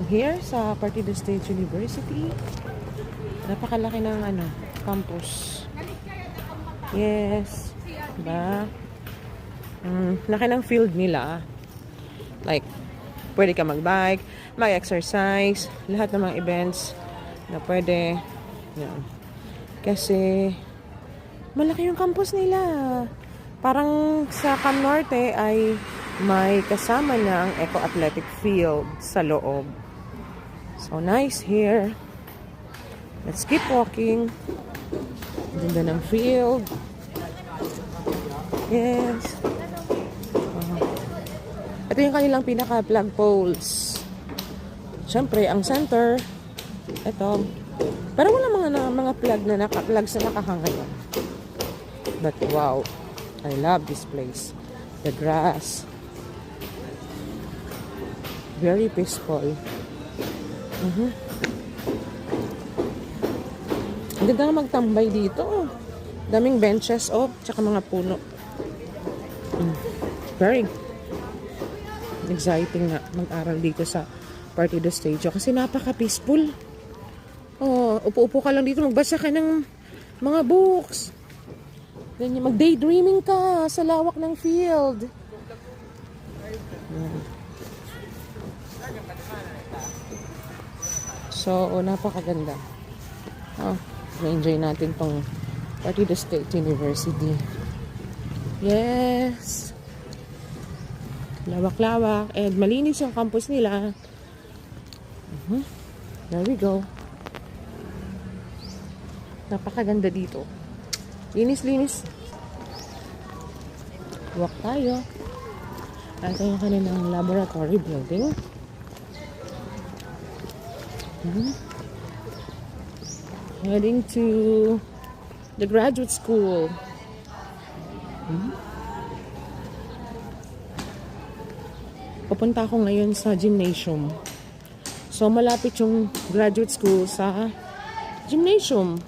here sa Partido State University. Napakalaki ng campus. Yes. Diba? Laki ng field nila. Like, pwede ka mag-bike, mag-exercise, lahat ng mga events na pwede. Yan. Kasi, malaki yung campus nila. Parang sa Cam Norte ay may kasama na ang Eco Athletic Field sa loob. So, nice here. Let's keep walking. Ganda ng field. Yes. Ito yung kanilang pinaka-flag poles. Siyempre, ang center, ito. Pero wala mga flags na nakahanga yan. But wow, I love this place. The grass. Very peaceful. Ang ganda nga magtambay dito. Daming benches, tsaka mga puno. Very exciting na mag-aral dito sa Partido State kasi napaka-peaceful. Upo-upo ka lang dito, magbasa ka ng mga books. Ganyan, mag-daydreaming ka sa lawak ng field. Yan. So, napakaganda. Na-enjoy natin tong Partido State University. Yes. Lawak-lawak. And malinis yung campus nila. There we go. Napakaganda dito. Linis-linis. Walk tayo. Ito yung kanilang laboratory building. Heading to the graduate school. Pupunta ako ngayon sa gymnasium. So, malapit yung graduate school sa gymnasium.